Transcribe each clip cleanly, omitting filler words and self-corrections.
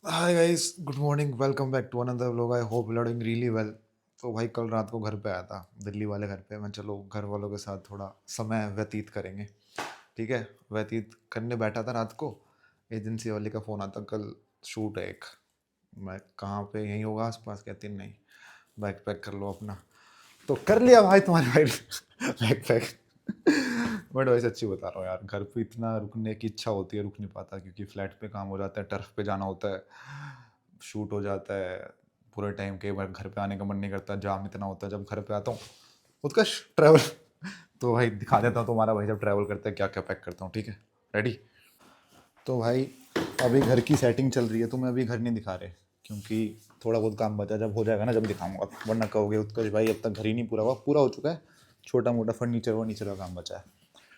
Hi guys, good morning, welcome back to another vlog. I hope you are doing really well. तो भाई कल रात को घर पे आया था, दिल्ली वाले घर पे। मैं चलो घर वालों के साथ थोड़ा समय व्यतीत करेंगे। ठीक है, व्यतीत करने बैठा था रात को, एजेंसी वाले का फ़ोन आता, कल शूट है एक। मैं कहाँ पे, यहीं होगा आसपास? कहती नहीं, बैग पैक कर लो अपना। तो कर लिया भाई तुम्हारे भाई बैग पैक। बट वैसे सच्ची बता रहा हूँ यार, घर पे इतना रुकने की इच्छा होती है, रुक नहीं पाता क्योंकि फ्लैट पे काम हो जाता है, टर्फ पे जाना होता है, शूट हो जाता है पूरे टाइम। कई बार घर पे आने का मन नहीं करता, जाम इतना होता है जब घर पे आता हूँ। उत्कर्ष ट्रैवल तो भाई दिखा देता हूँ तुम्हारा भाई जब ट्रैवल करते हैं क्या क्या पैक करता हूँ। ठीक है, रेडी? तो भाई अभी घर की सेटिंग चल रही है, तुम्हें अभी घर नहीं दिखा रहे क्योंकि थोड़ा बहुत काम बचा, जब हो जाएगा ना जब दिखाऊंगा, वरना कहोगे उत्कर्ष भाई अब तक घर ही नहीं पूरा हुआ। पूरा हो चुका है, छोटा मोटा फर्नीचर वर्नीचर का काम बचा है।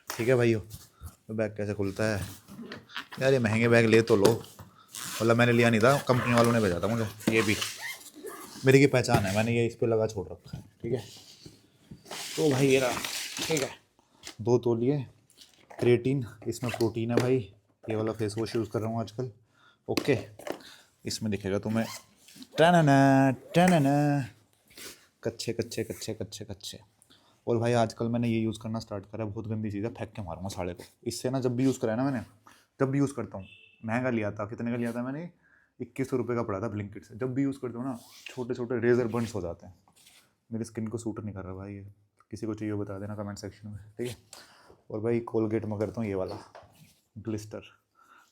ठीक है भाइयों। तो बैग कैसे खुलता है यार? ये महंगे बैग ले तो लो, मतलब मैंने लिया नहीं था, कंपनी वालों ने भेजा था मुझे। ये भी मेरी की पहचान है, मैंने ये इस पे लगा छोड़ रखा है। ठीक है, तो भाई ये रहा। ठीक है, 2 तौलिए, क्रिएटिन, इसमें प्रोटीन है भाई। ये वाला फेस वॉश यूज़ कर रहा हूँ आजकल। ओके, इसमें दिखेगा तुम्हें टनना टनना, कच्चे कच्चे कच्चे कच्चे कच्चे। और भाई आजकल मैंने ये यूज़ करना स्टार्ट करा है, बहुत गंदी चीज़ है, फेंक के मारूंगा साले को। इससे ना जब भी यूज़ करा है ना मैंने, जब भी यूज़ करता हूँ, महंगा लिया था, कितने का लिया था मैंने? 2100 रुपये का पड़ा था ब्लिंकिट से। जब भी यूज़ करता हूँ ना, छोटे छोटे रेजर बर्न्स हो जाते हैं। मेरी स्किन को सूट नहीं कर रहा भाई ये। किसी को चाहिए बता देना कमेंट सेक्शन में। ठीक है, और भाई कोलगेट में करता हूँ ये वाला ग्लिस्टर।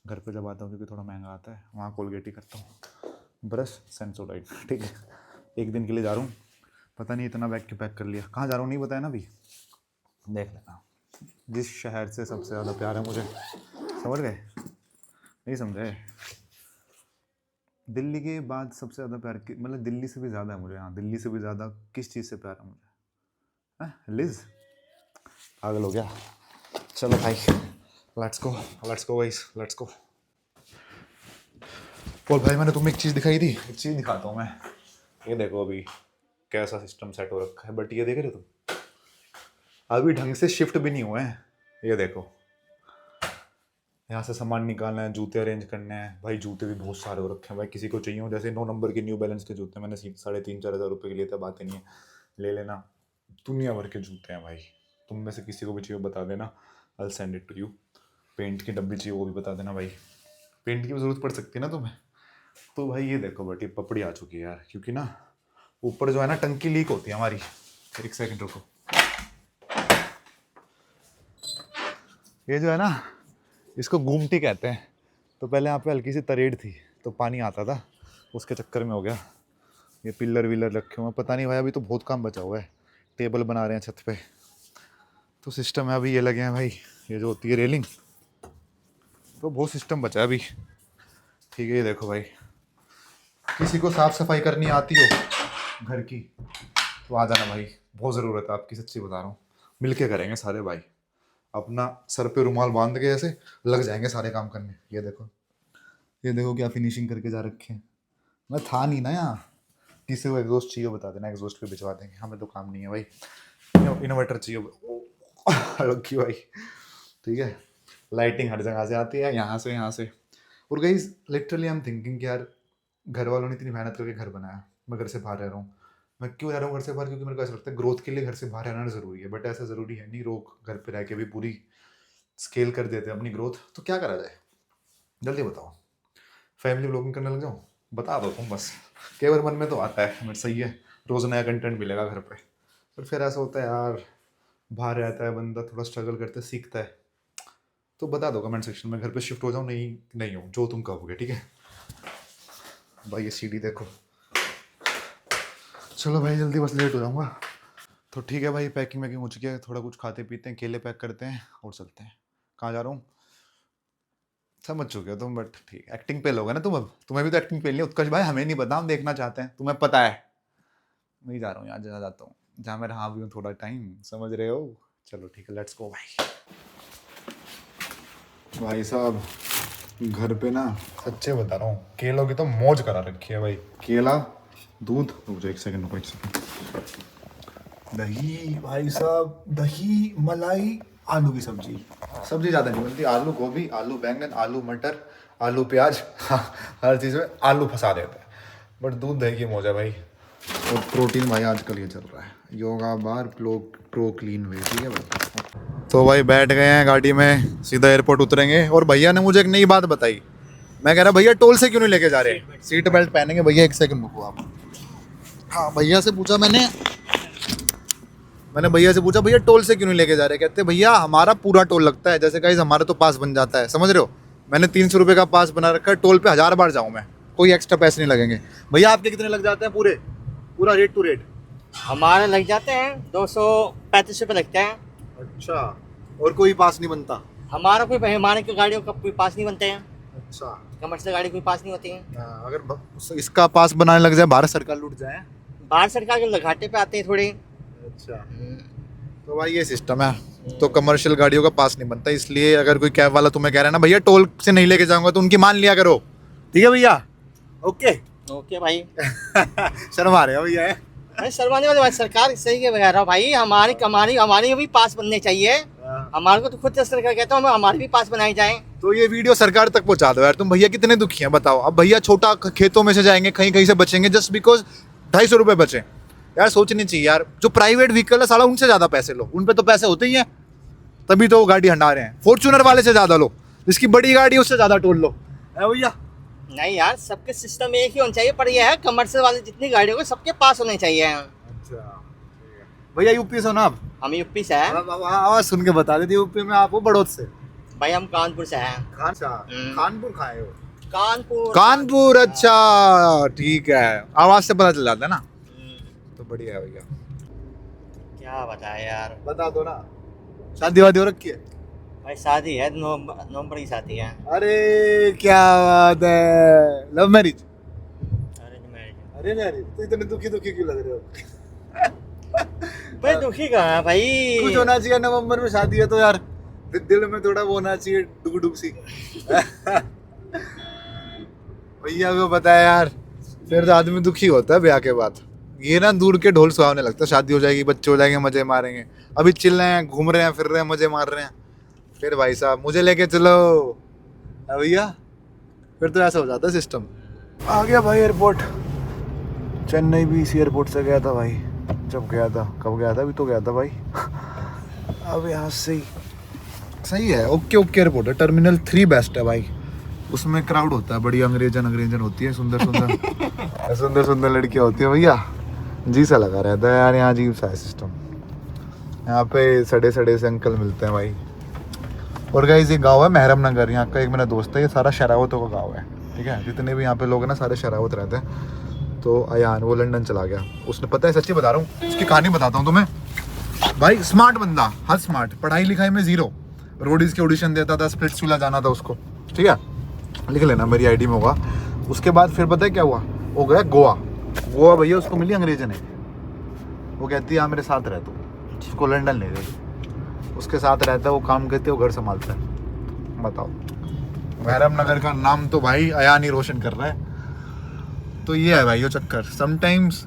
घर पे जब आता हूँ क्योंकि थोड़ा महंगा आता है, वहाँ कोलगेट ही करता हूँ। ब्रश सेंसोडाइट। ठीक है, एक दिन के लिए जा रहा हूँ, पता नहीं इतना बैग क्यों पैक कर लिया। कहाँ जा रहा हूँ नहीं बताया ना अभी, देख लेना। जिस शहर से सबसे ज़्यादा प्यार है मुझे, समझ गए? नहीं समझे? दिल्ली के बाद सबसे ज़्यादा प्यार की, मतलब दिल्ली से भी ज़्यादा है मुझे। हाँ, दिल्ली से भी ज़्यादा किस चीज़ से प्यार है मुझे? लिज, पागल हो गया। चलो भाई, let's go, let's go guys, let's go. और भाई मैंने तुम्हें एक चीज़ दिखाई थी, एक चीज़ दिखाता हूँ मैं। ये देखो अभी कैसा सिस्टम सेट हो रखा है, बट ये देख रहे हो तुम, अभी ढंग से शिफ्ट भी नहीं हुए हैं। ये देखो, यहाँ से सामान निकालना है, जूते अरेंज करने हैं। भाई जूते भी बहुत सारे हो रखे हैं भाई, किसी को चाहिए हो जैसे 9 नंबर के न्यू बैलेंस के जूते मैंने 3,500-4,000 रुपये के लिए थे, बातें नहीं है, ले लेना। दुनिया भर के जूते हैं भाई, तुम में से किसी को भी चाहिए बता देना, I send it to you. Paint की डब्बी चाहिए वो भी बता देना भाई, पेंट की भी ज़रूरत पड़ सकती है ना तुम्हें। तो भाई ये देखो बट ये पपड़ी आ चुकी है यार, क्योंकि ना ऊपर जो है ना टंकी लीक होती है हमारी। एक सेकंड रुको, ये जो है ना इसको गुमटी कहते हैं। तो पहले यहाँ पे हल्की सी तरेड़ थी तो पानी आता था, उसके चक्कर में हो गया। ये पिलर विलर रखे हुए हैं, पता नहीं भाई, अभी तो बहुत काम बचा हुआ है। टेबल बना रहे हैं छत पे, तो सिस्टम है अभी ये लगे हैं भाई, ये जो होती है रेलिंग, तो बहुत सिस्टम बचा है अभी। ठीक है, ये देखो भाई, किसी को साफ सफाई करनी आती हो घर की तो आ जाना भाई, बहुत ज़रूरत है आपकी, सच्ची बता रहा हूँ। मिल के करेंगे सारे भाई, अपना सर पे रुमाल बांध के ऐसे लग जाएंगे सारे काम करने। ये देखो, ये देखो क्या फिनिशिंग करके जा रखे हैं। मैं था नहीं ना यहाँ, किसी को एग्जॉस्ट चाहिए बता देना, एग्जॉस्ट पे भिजवा देंगे, हमें तो काम नहीं है भाई। इन्वर्टर चाहिए रखी भाई। ठीक है, लाइटिंग हर जगह से आती है, यहाँ से यहाँ से। और guys literally I am thinking कि यार घर वालों ने इतनी मेहनत करके घर बनाया, मैं घर से बाहर रह रहा हूँ। मैं क्यों रह रहा हूँ घर से बाहर? क्योंकि मेरे को ऐसा लगता है ग्रोथ के लिए घर से बाहर रहना ज़रूरी है, बट ऐसा ज़रूरी है नहीं। लोग घर पे रह के भी पूरी स्केल कर देते हैं अपनी ग्रोथ, तो क्या करा जाए? जल्दी बताओ, फैमिली व्लॉगिंग करने लग जाऊँ? बता दो तुम बस। केवल मन में तो आता है बट सही है, रोज़ नया कंटेंट मिलेगा घर पे। पर फिर ऐसा होता है यार, बाहर रहता है बंदा, थोड़ा स्ट्रगल करते सीखता है। तो बता दो कमेंट सेक्शन में, घर पे शिफ्ट हो जाऊँ नहीं नहीं हो, जो तुम कहोगे। ठीक है भाई, ये सीढ़ी देखो। चलो भाई जल्दी, बस लेट हो जाऊँगा। तो ठीक है भाई, पैकिंग वैकिंग हो चुकी है, थोड़ा कुछ खाते पीते हैं, केले पैक करते हैं और चलते हैं। कहाँ जा रहा हूँ समझ चुके हो तुम, बट ठीक, एक्टिंग पे लोगे ना तुम, अब तुम्हें भी तो एक्टिंग पे लिया। उत्कर्ष भाई हमें नहीं पता, हम देखना चाहते हैं, तुम्हें पता है। मैं जा रहा हूँ यार, जहाँ जाता हूँ, जहाँ मैं रहा भी हूँ थोड़ा टाइम, समझ रहे हो? चलो ठीक है, लेट्स गो भाई। भाई साहब घर पे ना, सच्चे बता रहा हूँ, केलों की तो मौज करा रखी है भाई। केला, दूध, रुक जाओ एक सेकंड, रुको एक सेकंड। दही भाई साहब, दही मलाई, आलू की सब्जी। सब्जी ज़्यादा नहीं बनती, आलू गोभी, आलू बैंगन, आलू मटर, आलू प्याज हर चीज़ में आलू फंसा देते हैं। बट दूध दही की मौज है भाई। और प्रोटीन भाई आजकल ये चल रहा है, योगा बार प्रो क्लीन वे, ठीक है भाई। तो भाई बैठ गए हैं गाड़ी में, सीधा एयरपोर्ट उतरेंगे। और भैया ने मुझे एक नई बात बताई। मैं कह रहा भैया टोल से क्यों नहीं लेके जा रहे? सीट बेल्ट पहनेंगे भैया, 1 सेकंड रुको आप। हाँ भैया से पूछा मैंने भैया से पूछा भैया टोल से क्यों नहीं लेके जा रहे? कहते भैया हमारा पूरा टोल लगता है, जैसे गाइस हमारा तो पास बन जाता है, समझ रहे हो। मैंने 300 रुपये का पास बना रखा है, टोल पे 1000 बार जाऊँ मैं, कोई एक्स्ट्रा पैसे नहीं लगेंगे। भैया आपके कितने लग जाते हैं पूरा रेट टू रेट? हमारे लग जाते हैं 235 रुपये लगते हैं। अच्छा, और कोई पास नहीं बनता? हमारा कोई हमारे की गाड़ियों का कोई पास नहीं बनते हैं। अच्छा, कमर्शियल गाड़ी कोई पास नहीं होती है। अगर इसका पास बनाने लग जाए, भारत सरकार लूट जाए। भारत सरकार के घाटे पे आते हैं थोड़े। अच्छा, तो भाई ये सिस्टम है। तो कमर्शियल गाड़ियों का पास नहीं बनता, इसलिए अगर कोई कैब वाला तुम्हें कह रहा है ना भैया टोल से नहीं लेके जाऊंगा, तो उनकी मान लिया करो, ठीक है भैया? ओके भाई। शर्म आ रहे हो भैया? भाई शर्माने वाली बात, सरकार सही के कह रहा भाई। हमारी भी पास बनने चाहिए। हमारे को तो खुद सरकार कहता हूँ हमारे भी पास बनाए जाए। तो ये वीडियो सरकार तक पहुंचा दो यार। तुम भैया कितने दुखी हैं बताओ। अब भैया छोटा खेतों में से जाएंगे, कहीं कहीं से बचेंगे जस्ट बिकॉज 250 रुपये बचे। यार सोचनी चाहिए यार, जो प्राइवेट व्हीकल है साला उनसे ज़्यादा पैसे लो, उन पे तो पैसे होते ही हैं, तभी तो वो गाड़ी हंडा रहे हैं। फॉर्च्यूनर वाले से ज़्यादा लो, जिसकी बड़ी गाड़ी है उससे ज़्यादा टोल लो, है भैया? नहीं यार, सबके सिस्टम एक ही होना चाहिए, पर यह है कमर्शियल वाले जितनी गाड़ियों को सबके पास होने चाहिए। अच्छा भैया, यूपी से हो ना आप? हम यूपी से हैं। आवाज सुन के बता देती, यूपी में आप हो बड़ौद से? भाई हम कानपुर से हैं। कानपुर खाए हो? कानपुर। अच्छा ठीक है, आवाज से पता चल जाता है ना। तो बढ़िया है भैया। क्या बताए यार? बता दो ना, शादी वादी हो रखी है? भाई शादी है, नवंबर की शादी है। अरे क्या बात है, लव मैरिज? अरे मैरिज। तो इतने दुखी क्यों लग रहे हो? भाई दुखी कहाँ है भाई? कुछ होना चाहिए, नवंबर में शादी है तो यार दिल में थोड़ा वो होना चाहिए, डुग सी। भैया को पता है यार, फिर तो आदमी दुखी होता है ब्याह के बाद। ये ना दूर के ढोल सुहावने लगता है, शादी हो जाएगी, बच्चे हो जाएंगे, मजे मारेंगे। अभी चिल रहे हैं, घूम रहे हैं, फिर रहे हैं, मजे मार रहे हैं, फिर भाई साहब मुझे लेके चलो भैया, फिर तो ऐसा हो जाता है सिस्टम। आ गया भाई एयरपोर्ट। चेन्नई भी इसी एयरपोर्ट से गया था भाई, जब गया था, कब गया था, अभी तो गया था भाई। अब यहाँ से ही सही है, ओके एयरपोर्ट है। टर्मिनल 3 बेस्ट है भाई, उसमें क्राउड होता है, बड़ी अंग्रेजन होती है, सुंदर सुंदर लड़कियाँ होती है भैया, जी सा लगा रहता है यार। यहाँ अजीब सा है सिस्टम, यहाँ पे सड़े से अंकल मिलते हैं भाई। और गाइस ये गांव है महरम नगर, यहाँ का एक मेरा दोस्त है, ये सारा शरावतों का गांव है, ठीक है? जितने भी यहाँ पे लोग हैं ना सारे शरावत रहते हैं। तो अयान वो लंदन चला गया, उसने, पता है सच्ची बता रहा हूँ, उसकी कहानी बताता हूँ तुम्हें भाई। स्मार्ट बंदा, हर स्मार्ट, पढ़ाई लिखाई में 0, रोडीज के ऑडिशन देता था, स्प्लिट्स विला जाना था उसको, ठीक है? लिख लेना, मेरी आईडी में होगा। उसके बाद फिर पता है क्या हुआ, हो गया गोवा भैया, उसको मिली अंग्रेजन है, वो कहती है मेरे साथ रह, तू उसको लंदन ले गई, उसके साथ रहता है, वो काम करते, वो घर संभालता है। बताओ, महरम नगर का नाम तो भाई अयान ही रोशन कर रहा है। तो ये है भाई वो चक्कर। समटाइम्स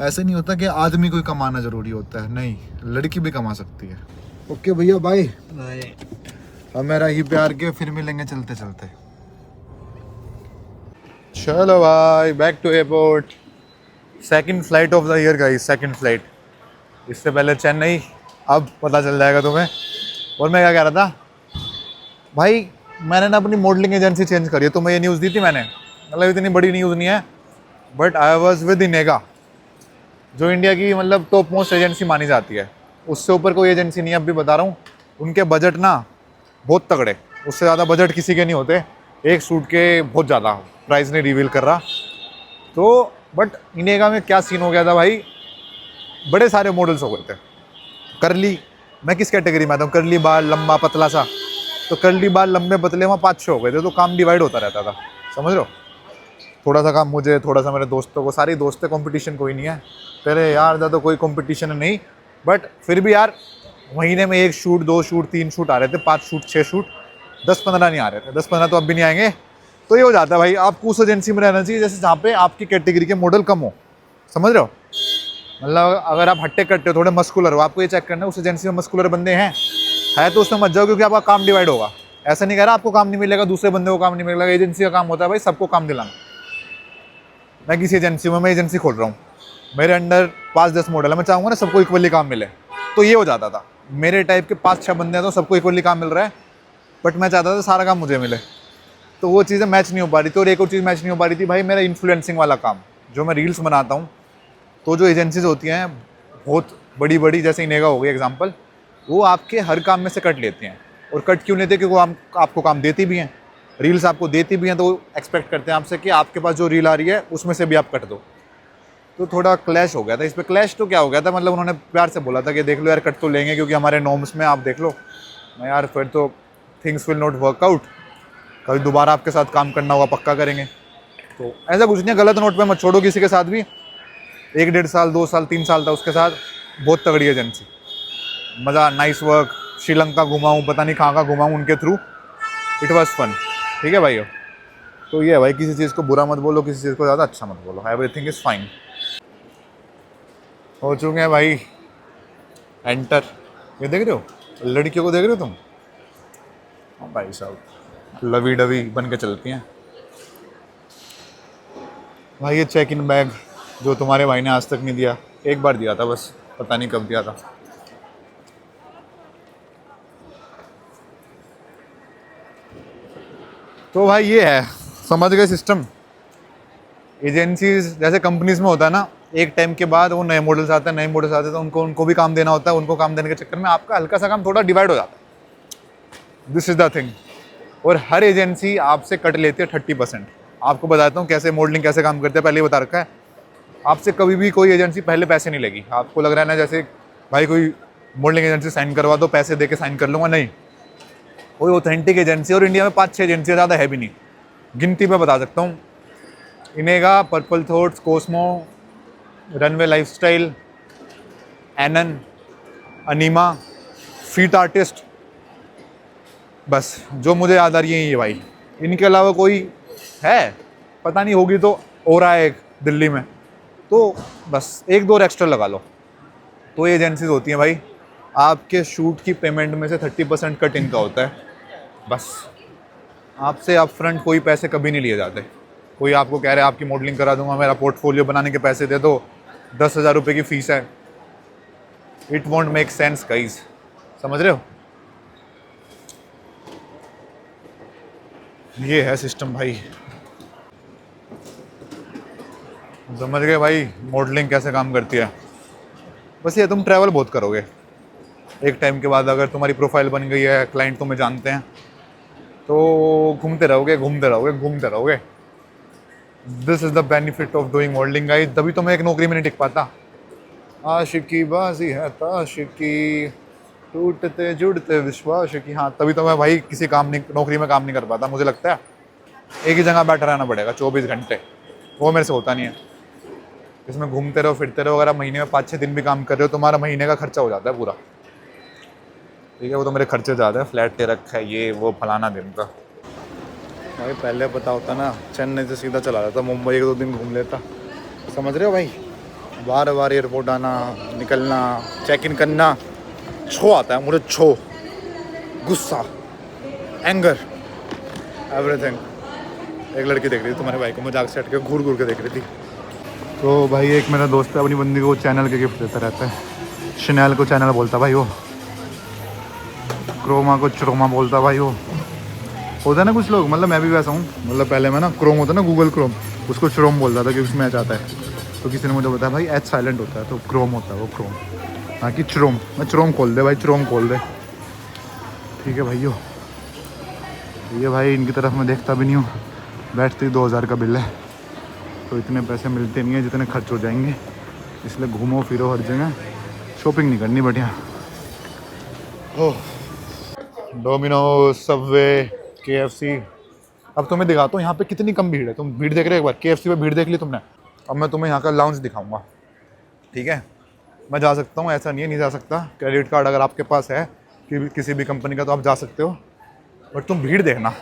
ऐसे नहीं होता कि आदमी को कमाना जरूरी होता है, नहीं, लड़की भी कमा सकती है। ओके भैया, बाय। हमारा ही प्यार के, फिर मिलेंगे चलते चलते। चलो भाई, back to airport. Second flight of the year guys, second flight. इससे पहले चेन्नई, अब पता चल जाएगा तुम्हें। और मैं क्या कह रहा था भाई, मैंने ना अपनी मॉडलिंग एजेंसी चेंज करी है, तो मैं ये न्यूज़ दी थी मैंने, मतलब इतनी बड़ी न्यूज़ नहीं है, बट आई वॉज विद इनेगा, जो इंडिया की मतलब टॉप मोस्ट एजेंसी मानी जाती है। उससे ऊपर कोई एजेंसी नहीं है, अब भी बता रहा हूँ। उनके बजट ना बहुत तगड़े, उससे ज़्यादा बजट किसी के नहीं होते, एक सूट के बहुत ज़्यादा, प्राइस नहीं रिवील कर रहा। तो बट इनेगा में क्या सीन हो गया था भाई, बड़े सारे मॉडल्स हो गए थे। करली, मैं किस कैटेगरी में आता हूँ, करली बाल, लंबा पतला सा, तो करली बाल लंबे पतले वहाँ 5-6 हो गए थे, तो काम डिवाइड होता रहता था, समझ लो। थोड़ा सा काम मुझे, थोड़ा सा मेरे दोस्तों को, सारी दोस्त है, कंपटीशन कोई नहीं है। पहले यार ज़्यादा कोई कंपटीशन नहीं, बट फिर भी यार महीने में 1 शूट, 2 शूट, 3 शूट आ रहे थे, 5 शूट, 6 शूट, 10-15 नहीं आ रहे थे। 10-15 तो अब भी नहीं आएंगे। तो ये हो जाता है भाई, आपको उस एजेंसी में रहना चाहिए जैसे जहाँ पे आपकी कैटेगरी के मॉडल कम हो, समझ रहे हो? मतलब अगर आप हट्टे कट्टे हो, थोड़े मस्कुलर हो, आपको ये चेक करना है उस एजेंसी में मस्कुलर बंदे हैं, है तो उसमें मत जाओ, क्योंकि आपका काम डिवाइड होगा। ऐसा नहीं कह रहा आपको काम नहीं मिलेगा, दूसरे बंदे को काम नहीं मिलेगा। एजेंसी का काम होता है भाई सबको काम दिलाना। मैं किसी एजेंसी में, मैं एजेंसी खोल रहा हूँ, मेरे अंडर 5-10 मॉडल है, मैं चाहूँगा ना सबको इक्वली काम मिले। तो ये हो जाता था, मेरे टाइप के 5-6 बंदे हैं तो सबको इक्वली काम मिल रहा है, बट मैं चाहता था सारा काम मुझे मिले। तो वो चीज़ें मैच नहीं हो पा रही थी। और एक और चीज़ मैच नहीं हो पा रही थी भाई, मेरा इन्फ्लुएंसिंग वाला काम, जो मैं रील्स बनाता हूँ, तो जो एजेंसीज होती हैं बहुत बड़ी बड़ी, जैसे इनेगा हो गई एग्जांपल, वो आपके हर काम में से कट लेते हैं। और कट क्यों लेते हैं? क्योंकि वो आपको काम देती भी हैं, रील्स आपको देती भी हैं, तो एक्सपेक्ट करते हैं आपसे कि आपके पास जो रील आ रही है उसमें से भी आप कट दो। तो थोड़ा क्लैश हो गया था इस पर। क्लैश तो क्या हो गया था, मतलब उन्होंने प्यार से बोला था कि देख लो यार कट तो लेंगे क्योंकि हमारे नॉर्म्स में, आप देख लो। मैं यार फिर तो things will not work out, कभी दोबारा आपके साथ काम करना होगा पक्का करेंगे। तो ऐसा कुछ नहीं, गलत नोट पे मत छोड़ो किसी के साथ भी। 1-1.5 साल 2 साल 3 साल था उसके साथ, बहुत तगड़ी एजेंसी, मज़ा, नाइस वर्क, श्रीलंका घुमाऊँ, पता नहीं कहाँ घुमाऊँ उनके थ्रू, इट वॉज फन। ठीक है भाई। तो ये है भाई, किसी चीज़ को बुरा मत बोलो, किसी चीज़ को ज़्यादा अच्छा मत बोलो, एवरीथिंग इज़ फाइन। हो चुके हैं भाई एंटर। ये देख रहे हो लड़कियों को, देख रहे हो तुम? हाँ भाई साहब लवी डवी बन के चलती हैं भाई। ये चेक इन बैग जो तुम्हारे भाई ने आज तक नहीं दिया, एक बार दिया था बस, पता नहीं कब दिया था। तो भाई ये है, समझ गए सिस्टम। एजेंसीज जैसे कंपनीज में होता है ना, एक टाइम के बाद वो नए मॉडल्स आते हैं, नए मॉडल्स आते हैं, तो उनको भी काम देना होता है। उनको काम देने के चक्कर में आपका हल्का सा काम थोड़ा डिवाइड हो जाता है। This is the thing. और हर एजेंसी आपसे कट लेती है 30%। आपको बताता हूँ कैसे मॉडलिंग कैसे काम करते हैं, पहले ही बता रखा है। आपसे कभी भी कोई एजेंसी पहले पैसे नहीं लेगी। आपको लग रहा है ना जैसे भाई कोई मॉडलिंग एजेंसी साइन करवा दो, पैसे दे के साइन कर लूँगा, नहीं। कोई ऑथेंटिक एजेंसी, और इंडिया में 5-6 एजेंसी ज़्यादा है भी नहीं, गिनती पे बता सकता हूँ। इनेगा, Purple Thoughts, Cosmo, Runway Lifestyle, एनन, अनीमा, फीट आर्टिस्ट, बस जो मुझे याद आ रही है ये भाई। इनके अलावा कोई है पता नहीं, होगी तो हो रहा है एक दिल्ली में, तो बस 1-2 और एक्स्ट्रा लगा लो। तो ये एजेंसीज होती हैं भाई, आपके शूट की पेमेंट में से 30% कट इनका होता है बस। आपसे अप फ्रंट कोई पैसे कभी नहीं लिए जाते। कोई आपको कह रहा है आपकी मॉडलिंग करा दूंगा, मेरा पोर्टफोलियो बनाने के पैसे दे दो, 10,000 रुपये की फ़ीस है, it won't make sense guys, समझ रहे हो? ये है सिस्टम भाई, समझ गए भाई मॉडलिंग कैसे काम करती है। बस ये तुम ट्रैवल बहुत करोगे एक टाइम के बाद, अगर तुम्हारी प्रोफाइल बन गई है, क्लाइंट तुम्हें जानते हैं, तो घूमते रहोगे घूमते रहोगे घूमते रहोगे। This is the benefit of doing modelling guys. तभी तो मैं एक नौकरी में नहीं टिक पाता। आशिकी बाजी है ताशिकी, टूटते जुड़ते विश्वास की, हाँ तभी तो मैं भाई किसी काम नहीं, नौकरी में काम नहीं कर पाता। मुझे लगता है एक ही जगह बैठा रहना पड़ेगा 24 घंटे, वो मेरे से होता नहीं है। इसमें घूमते रहो फिरते रहो, अगर आप महीने में 5-6 दिन भी काम कर रहे हो, तुम्हारा महीने का खर्चा हो जाता है पूरा। ठीक है, वो तो मेरे खर्चे ज़्यादा है, फ्लैट ले रखा है, ये वो फलाना दिन का। भाई पहले पता होता ना, चेन्नई से सीधा चला जाता मुंबई, 1-2 दिन घूम लेता। समझ रहे हो भाई, बार बार एयरपोर्ट आना, निकलना, चेक इन करना, छो आता है मुझे, छो, गुस्सा, एंगर, एवरीथिंग। एक लड़की देख रही थी तुम्हारे भाई को, मजाक से हट के घूर घूर के देख रही थी। तो भाई एक मेरा दोस्त है, अपनी बंदी को चैनल के गिफ्ट देता रहता है। शनैल को चैनल बोलता भाई वो, क्रोमा को चरोमा बोलता भाई वो। होता है ना कुछ लोग, मतलब मैं भी वैसा हूँ। मतलब पहले मैं ना, क्रोम होता है ना गूगल क्रोम, उसको चरोम बोलता था क्योंकि उसमें एच आता है। तो किसी ने मुझे बताया भाई एच साइलेंट होता है, तो क्रोम होता है वो, क्रोम। हाँ कि चरोम, मैं चरोम खोल दे भाई, चरोम खोल दे। ठीक है भाइयों, ये भाई इनकी तरफ मैं देखता भी नहीं हूँ। बैठते ही 2000 का बिल है, तो इतने पैसे मिलते नहीं है जितने खर्च हो जाएंगे। इसलिए घूमो फिरो हर जगह, शॉपिंग नहीं करनी बढ़िया। ओह, डोमिनोज, सबवे, KFC। अब तुम्हें दिखाता हूँ यहाँ पे कितनी कम भीड़ है। तुम भीड़ देख रहे हो एक बार, KFC पे भीड़ देख ली तुमने। अब मैं तुम्हें यहाँ का लाउंज दिखाऊंगा, ठीक है? मैं जा सकता हूँ, ऐसा नहीं है नहीं जा सकता। क्रेडिट कार्ड अगर आपके पास है किसी भी कंपनी का तो आप जा सकते हो, बट तुम भीड़ देखना।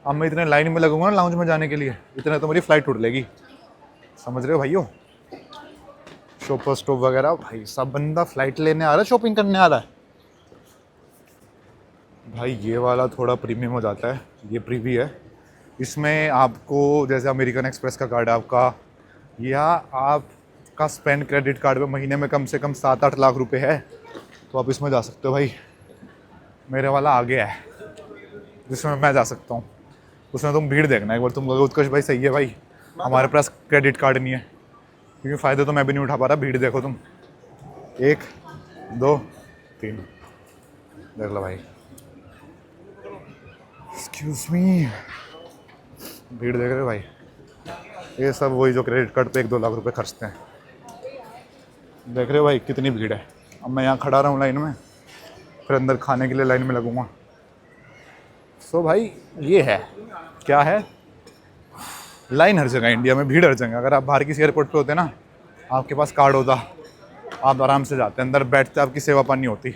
अब मैं इतने लाइन में लगूंगा ना लाउंज में जाने के लिए, इतने तो मेरी फ़्लाइट उड़ लेगी। समझ रहे हो भाइयों? शॉपर स्टॉप वगैरह, भाई सब बंदा फ़्लाइट लेने आ रहा है, शॉपिंग करने आ रहा है। भाई ये वाला थोड़ा प्रीमियम हो जाता है, ये प्रीवी है। इसमें आपको जैसे अमेरिकन एक्सप्रेस का कार्ड है आपका, या आपका स्पेंड क्रेडिट कार्ड पे महीने में कम से कम 7-8 लाख रुपए है, तो आप इसमें जा सकते हो भाई। मेरे वाला आगे है जिसमें मैं जा सकता हूँ। उसमें तुम भीड़ देखना एक बार, तुम कहोगे उत्कर्ष भाई सही है भाई, हमारे पास क्रेडिट कार्ड नहीं है, क्योंकि फ़ायदे तो मैं भी नहीं उठा पा रहा। भीड़ देखो तुम, 1 2 3, देख लो भाई। एक्सक्यूज मी, भीड़ देख रहे हो भाई? ये सब वही जो क्रेडिट कार्ड पे 1-2 लाख रुपए खर्चते हैं। देख रहे हो भाई कितनी भीड़ है। अब मैं यहाँ खड़ा रहा हूँ लाइन में, फिर अंदर खाने के लिए लाइन में लगूंगा। सो भाई ये है, क्या है, लाइन हर जगह इंडिया में, भीड़ हर जगह। अगर आप बाहर किसी एयरपोर्ट पे होते ना, आपके पास कार्ड होता, आप आराम से जाते, अंदर बैठते, आपकी सेवा पानी होती।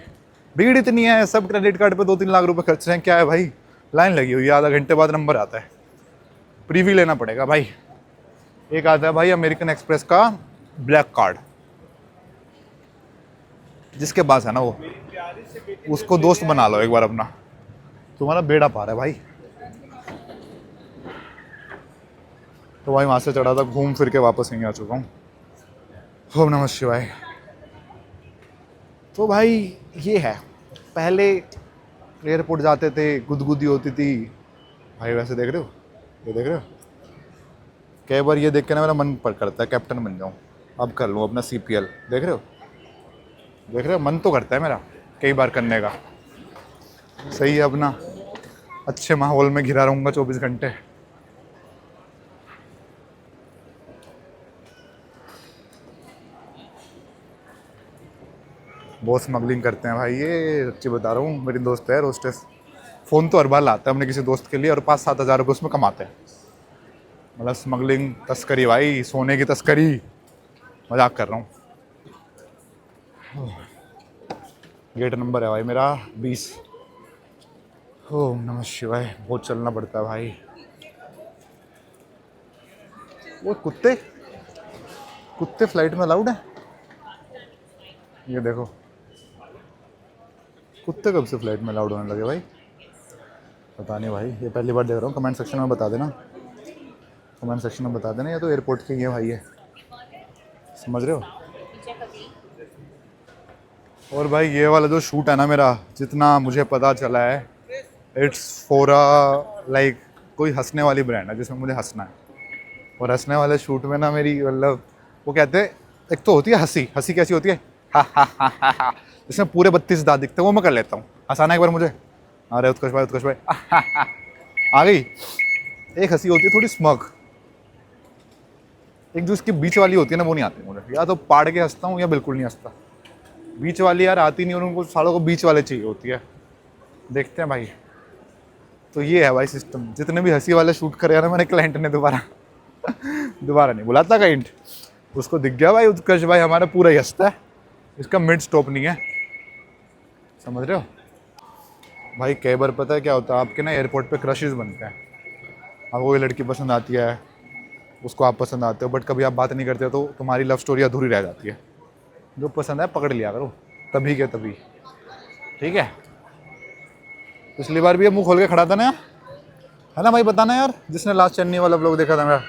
भीड़ इतनी है, सब क्रेडिट कार्ड पे 2-3 लाख रुपए खर्च रहे हैं। क्या है भाई, लाइन लगी हुई है, आधा घंटे बाद नंबर आता है। प्रीवी लेना पड़ेगा भाई। एक आता है भाई अमेरिकन एक्सप्रेस का ब्लैक कार्ड, जिसके पास है ना वो, उसको दोस्त बना लो एक बार अपना, तुम्हारा बेड़ा पार है भाई। तो भाई वहाँ से चढ़ा था, घूम फिर के वापस यहीं आ चुका हूँ। ओम नमः शिवाय। तो भाई ये है, पहले एयरपोर्ट जाते थे, गुदगुदी होती थी भाई। वैसे देख रहे हो, ये देख रहे हो, कई बार ये देख के ना मेरा मन पर करता है कैप्टन बन जाऊँ, अब कर लूँ अपना CPL। देख रहे हो, देख रहे हो, मन तो करता है मेरा कई बार करने का। सही है, अपना अच्छे माहौल में घिरा रहूँगा 24 घंटे। बहुत स्मगलिंग करते हैं भाई ये, सच्ची बता रहा हूँ। मेरी दोस्त है रोस्टेस, फ़ोन तो हर बार लाता है अपने किसी दोस्त के लिए, और 5-7 हज़ार रुपये उसमें कमाते हैं। मतलब स्मगलिंग, तस्करी भाई, सोने की तस्करी, मजाक कर रहा हूँ। गेट नंबर है भाई मेरा 20। ओम नमः शिवाय। बहुत चलना पड़ता है भाई। वो कुत्ते, कुत्ते फ्लाइट में अलाउड है? ये देखो, कुत्ते कब से फ्लाइट में अलाउड होने लगे भाई? पता नहीं भाई, ये पहली बार देख रहा हूँ। कमेंट सेक्शन में बता देना, कमेंट सेक्शन में बता देना। ये तो एयरपोर्ट के ही है भाई, ये समझ रहे हो। और भाई ये वाला जो शूट है ना मेरा, जितना मुझे पता चला है, इट्स फॉर लाइक कोई हंसने वाली ब्रांड है जिसमें मुझे हंसना है। और हंसने वाले शूट में ना मेरी, मतलब वो कहते हैं, एक तो होती है हंसी, हंसी कैसी होती है, हा हा हा हा हा, जिसमें पूरे 32 दांत दिखते हैं, वो मैं कर लेता हूँ। हंसाना एक बार मुझे। अरे उत्कर्ष भाई, उत्कर्ष भाई, आ गई। एक हंसी होती है थोड़ी स्मग, एक जो इसकी बीच वाली होती है ना, वो नहीं आती मुझे। या तो पाड़ के हंसता हूँ या बिल्कुल नहीं हंसता। बीच वाली यार आती नहीं, और उनको सालों को बीच वाले चाहिए होती है। देखते हैं भाई। तो ये है भाई सिस्टम। जितने भी हंसी वाले शूट करे ना मैंने, क्लाइंट ने दोबारा नहीं बुलाता क्लाइंट, उसको दिख गया भाई उत्कर्ष भाई हमारा पूरा ही हंसता है, इसका मिड स्टॉप नहीं है, समझ रहे हो भाई। कई बार पता है क्या होता है, आपके ना एयरपोर्ट पे क्रशेस बनते हैं। आपको कोई लड़की पसंद आती है, उसको आप पसंद आते हो, बट कभी आप बात नहीं करते हो, तो तुम्हारी लव स्टोरी अधूरी रह जाती है। जो पसंद है पकड़ लिया करो, तभी के तभी, ठीक है। पिछली बार भी ये मुंह खोल के खड़ा था ना, है ना भाई, बताना यार, जिसने लास्ट चेन्नई वाला व्लॉग देखा था मेरा।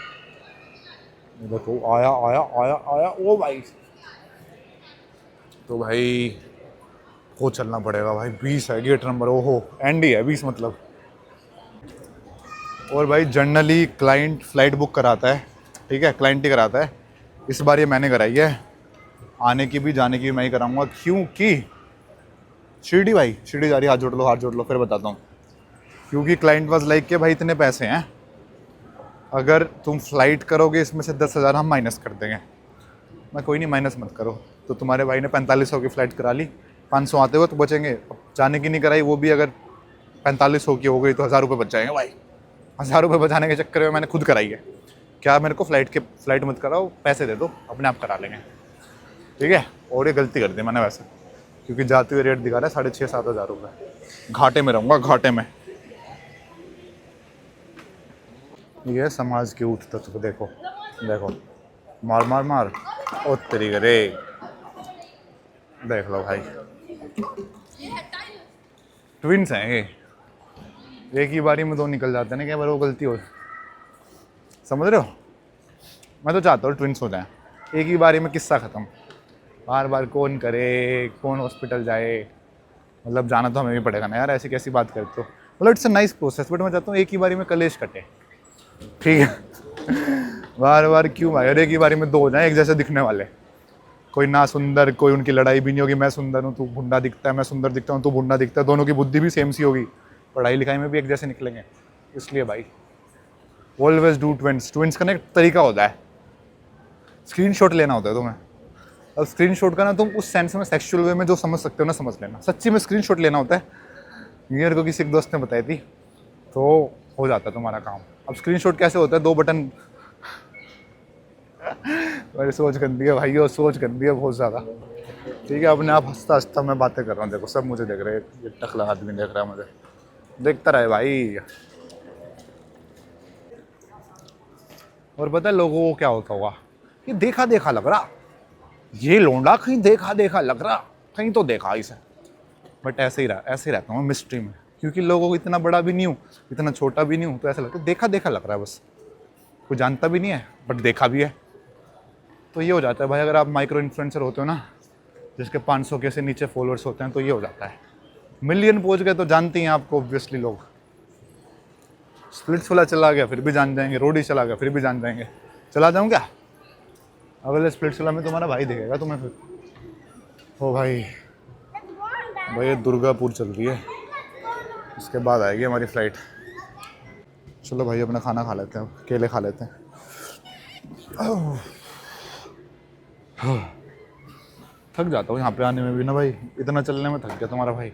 देखो आया आया आया आया, ओ भाई। तो भाई वो चलना पड़ेगा भाई। 20 है गेट नंबर, ओहो एंड ही है 20 मतलब। और भाई जनरली क्लाइंट फ्लाइट बुक कराता है, ठीक है, क्लाइंट ही कराता है। इस बार ये मैंने कराई है, आने की भी जाने की भी मैं ही कराऊंगा, क्योंकि शिरडी भाई, शिरडी जा रही, हाथ जोड़ लो, हाथ जोड़ लो, फिर बताता हूँ। क्योंकि क्लाइंट वाज लाइक के भाई इतने पैसे हैं, अगर तुम फ्लाइट करोगे इसमें से 10,000 हम माइनस कर देंगे। मैं कोई नहीं, माइनस मत करो। तो तुम्हारे भाई ने 4500 की फ़्लाइट करा ली, 500 आते हुए तो बचेंगे। अब जाने की नहीं कराई, वो भी अगर 4500 की हो गई तो 1000 रुपये बच जाएंगे भाई। 1000 रुपये बचाने के चक्कर में मैंने खुद कराई है। क्या मेरे को फ़्लाइट मत कराओ, पैसे दे दो, अपने आप करा लेंगे, ठीक है। और ये गलती कर दी मैंने वैसे, क्योंकि जाते हुए रेट दिखा रहा है 6,500-7 हज़ार रुपये। घाटे में रहूँगा, घाटे में। ये समाज के ऊट तत्व देखो, देखो, मार मार मार, ओ तेरी रे, देख लो भाई। ट्विंस हैं ये, एक ही बारी में दो निकल जाते हैं ना, क्या बार वो गलती हो, समझ रहे हो। मैं तो चाहता हूँ ट्विंस हो जाए, एक ही बारी में किस्सा ख़त्म। बार बार कौन करे, कौन हॉस्पिटल जाए, मतलब जाना तो हमें भी पड़ेगा ना यार, ऐसी कैसी बात करते हो। मतलब it's a nice process, but मैं चाहता हूँ एक ही बारी में कलेश कटे, ठीक है। बार बार क्यों भाई, अरे एक ही बारी में दो हो जाए एक जैसे दिखने वाले, कोई ना सुंदर, कोई उनकी लड़ाई भी नहीं होगी, मैं सुंदर हूँ तू भुंडा दिखता है, मैं सुंदर दिखता हूँ तू भुंडा दिखता है, दोनों की बुद्धि भी सेम सी होगी, पढ़ाई लिखाई में भी एक जैसे निकलेंगे। इसलिए भाई ऑलवेज डू ट्विंस। ट्विंस का ना एक तरीका होता है, स्क्रीनशॉट लेना होता है तुम्हें। अब स्क्रीनशॉट का ना तुम उस सेंस में सेक्सुअल वे में जो समझ सकते हो ना समझ लेना, सच्ची में स्क्रीनशॉट लेना होता है। मेरे को किसी एक दोस्त ने बताई थी, तो हो जाता है तुम्हारा काम। अब स्क्रीनशॉट कैसे होता है, दो बटन। मेरी सोच गंदी है भाई, और सोच गंदी है बहुत ज़्यादा, ठीक है। अपने आप हंसता हंसता मैं बातें कर रहा हूँ, देखो सब मुझे देख रहे हैं, ये टकला आदमी देख रहा है मुझे, देखता रहे भाई। और पता है लोगों को क्या होता होगा, ये देखा देखा लग रहा, ये लोंडा कहीं देखा देखा लग रहा, कहीं तो देखा इसे। बट ऐसे ही रहता हूँ मिस्ट्री में, क्योंकि लोगों को इतना बड़ा भी नहीं हूँ, इतना छोटा भी नहीं हूँ, तो ऐसा लगता है देखा देखा लग रहा है बस, कोई जानता भी नहीं है बट देखा भी है। तो ये हो जाता है भाई, अगर आप माइक्रो इन्फ्लुएंसर होते हो ना, जिसके 500 के से नीचे फॉलोअर्स होते हैं, तो ये हो जाता है। मिलियन पहुँच गए तो जानते हैं आपको ऑब्वियसली लोग। स्प्लिट्स वाला चला गया फिर भी जान जाएंगे, रोडी चला गया फिर भी जान जाएंगे। चला जाऊँ क्या, अगले स्प्लिट्स वाला में तुम्हारा भाई देखेगा तुम्हें फिर। ओ भाई, भाई ये दुर्गापुर चल रही है, इसके बाद आएगी हमारी फ्लाइट। चलो भाई अपना खाना खा लेते हैं, केले खा लेते हैं। थक जाता हूँ यहाँ पे आने में भी ना भाई, इतना चलने में थक गया तुम्हारा भाई।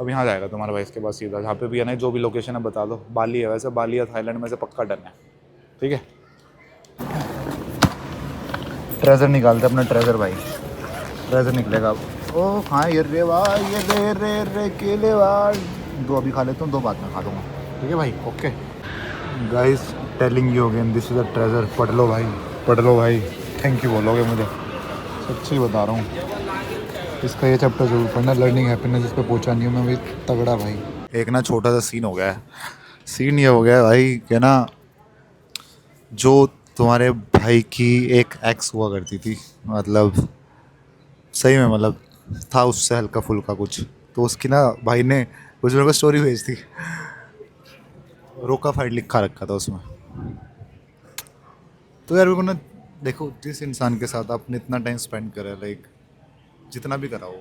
अब यहाँ जाएगा तुम्हारा भाई इसके बाद सीधा, जहाँ पे भी है ना, जो भी लोकेशन है बता दो। बाली है वैसे, बाली या थाईलैंड में से पक्का डन है, ठीक है। ट्रेजर निकालते अपना ट्रेजर भाई, ट्रेजर निकलेगा अब। ओ हाँ ये रे वाह, ये रे रे रे केले वाह, दो अभी खा लेता हूँ, दो बाद में खा दूँगा, ठीक है भाई, okay. Guys telling you again, this is a treasure. पढ़ लो भाई, पढ़ लो भाई, थैंक यू बोलोगे मुझे, सच्ची बता रहा हूँ। इसका ये चैप्टर जरूर पढ़ना, लर्निंग हैप्पीनेस, इस पर पहुँचा नहीं हूँ मैं भाई, तगड़ा भाई। एक ना छोटा सा सीन हो गया है, सीन ये हो गया है भाई कि ना, जो तुम्हारे भाई की एक एक्स हुआ करती थी, मतलब सही में, मतलब था उससे हल्का फुल्का कुछ, तो उसकी ना भाई ने कुछ मेरे को स्टोरी भेज दी, रोका फाइट लिखा रखा था उसमें। तो यार मेरे को ना, देखो जिस इंसान के साथ आपने इतना टाइम स्पेंड करा, लाइक जितना भी कराओ,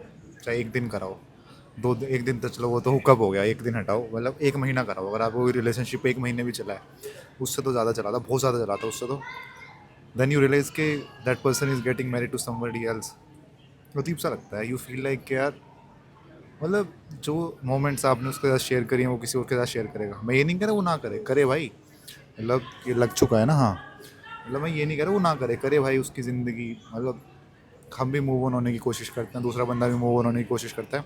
चाहे एक दिन कराओ, एक दिन तो चलो वो तो हुकअप हो गया, एक दिन हटाओ, मतलब एक महीना कराओ, अगर आपको रिलेशनशिप एक महीने भी चला है, उससे तो ज़्यादा चला था, बहुत ज़्यादा चला था उससे तो, देन यू रियलाइज के that person is getting married to somebody else. अजीब सा लगता है, यू फील लाइक कि यार, मतलब जो मोमेंट्स आपने उसके साथ शेयर करी हैं वो किसी और के साथ शेयर करेगा। मैं ये नहीं कह रहा वो ना करे, करे भाई, मतलब ये लग चुका है ना, हाँ, मतलब मैं ये नहीं कह रहा वो ना करे, करे भाई उसकी ज़िंदगी, मतलब हम भी मूव ऑन होने की कोशिश करते हैं, दूसरा बंदा भी मूव ऑन होने की कोशिश करता है।